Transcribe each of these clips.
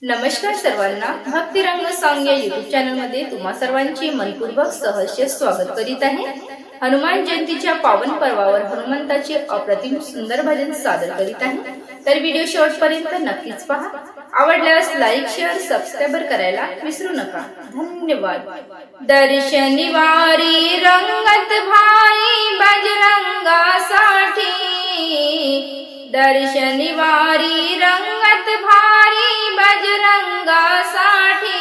नमस्कार सर्वांना, भक्तिरंग सॉन्ग या युट्यूब चॅनल मध्ये तुम्हा सर्वांची मनपूर्वक सहर्ष स्वागत करीत आहे। हनुमान जयंतीच्या पावन पर्वावर हनुमंताचे अप्रतिम सुंदर भजन सादर करीत आहे। तर व्हिडिओ शेवटपर्यंत नक्कीच पहा। आवडल्यास लाईक शेअर सबस्क्राइब करायला विसरू नका। धन्यवाद। दर्शनी वारी रंगत भाई बजरंगासाठी, दर्शनी वारी रंगत भारी बजरंगासाठी,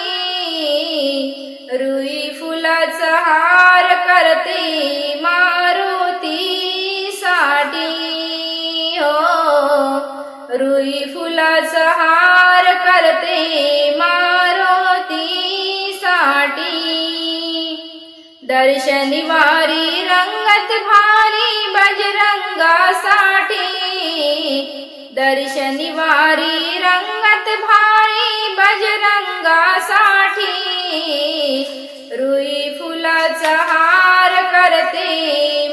रुई फुलाचा हार करते मारुती साठी हो, रुई फुलाचा हार करते मारुती साठी। दर्शनी वारी रंगत भारी बजरंगासाठी, दर्शनी वारी रंगत भारी बजरंगासाठी, रुई फुलाचा हार करते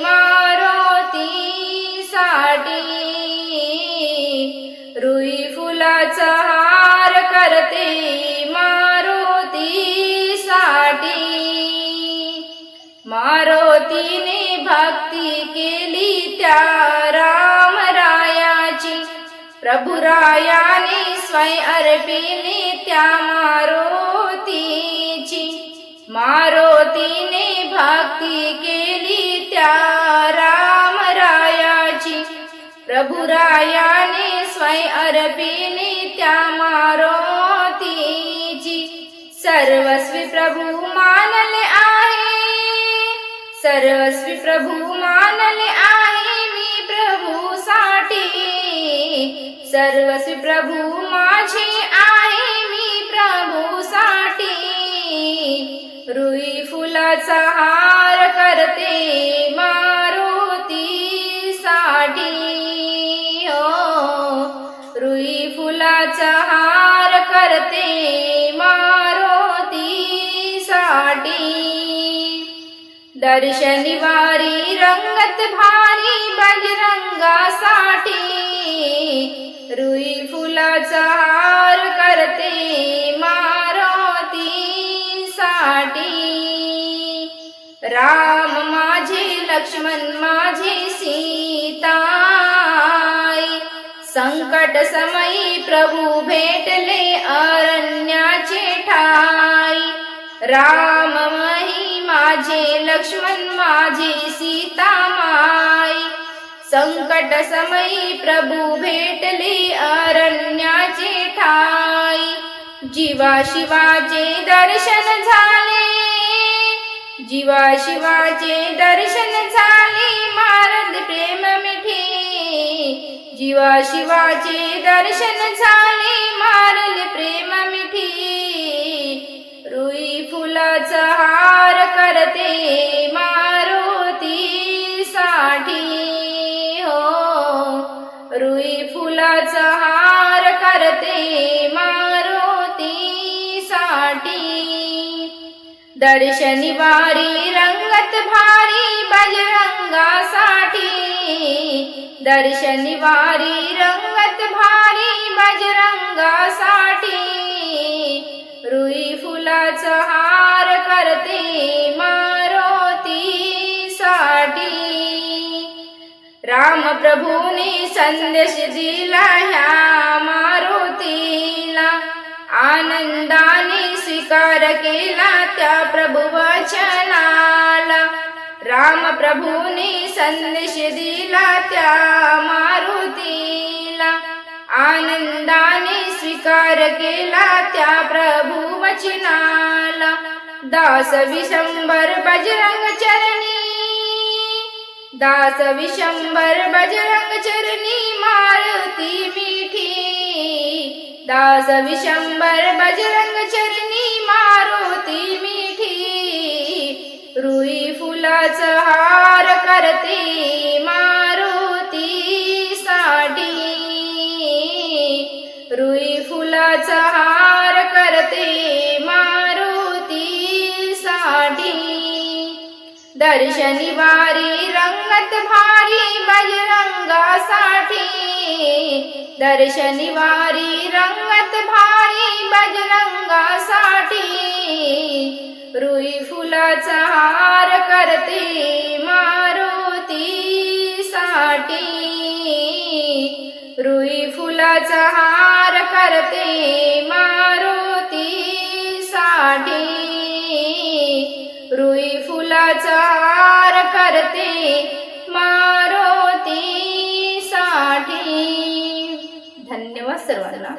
मारुती साठी, रुई फुलाचा हार करते मारुती साठी। मारुतीने भक्ती केली त्या रामरायाची, प्रभुरायाने स्वयं अर्पिली त्या मारुतीची। मारुतीने भक्ती केली त्या रामरायाची, प्रभुरायाने स्वयं अर्पिली त्या मारुतीची। सर्वस्वी प्रभू मानले आहे, सर्वस्वी प्रभू मानले आहे मी प्रभूसाठी, सर्वस्वी प्रभू माझे आहे मी प्रभूसाठी। रुई फुलाचा हार करते मारुती साठी हो, रुई फुलाचा हार करते मारुती साठी। दर्शनी वारी रंगत भारी बजरंगासाठी, रुई फुलाचा हार करते मारुती साठी। राम माझे लक्ष्मण माझे सीताई, संकट समयी प्रभू भेटले अरण्याचे ठाई। राम मही माझे लक्ष्मण माझे सीता माई, संकट समयी प्रभू भेटले अरण्याचे ठाई। जीवा शिवाचे दर्शन झाले, जीवा शिवाचे दर्शन झाले मारद प्रेम मिठी, जीवा शिवाचे दर्शन झाले मारल प्रेम मिठी। रुई फुलाचा हार करते मारुती साठी हो, रुई फुलाचा हार करते मारुती साठी। दर्शनी वारी रंगत भारी बजरंगासाठी, दर्शनी वारी रंगत भारी बजरंगासाठी, रुई फुलाचा हार करते मारुती साठी। राम प्रभूने संदेश दिला ह्या मारुतीला, आनंदाने स्वीकार केला त्या प्रभु वचनाला। राम प्रभूने संदेश दिला त्या मारुतीला, आनंदाने स्वीकार केला त्या प्रभु वचनाला। दास विशंबर बजरंग चरणी, दास विशंबर बजरंग चरणी मारुती मिठी, दास विशंबर बजरंग चरणी मारुती मिठी। रुई फुलाचा हार करते मारुती साठी, रुई फुलाचा हार करते मारुती साठी। दर्शनी वारी रंगत भारी बजरंगासाठी, दर्शनी वारी रंगत भारी फुलाचा हार करते मारुतीसाठी, रुई फुलाचा हार करते मारुतीसाठी, रुई फुलाचा हार करते मारुतीसाठी. धन्यवाद सर्वांना.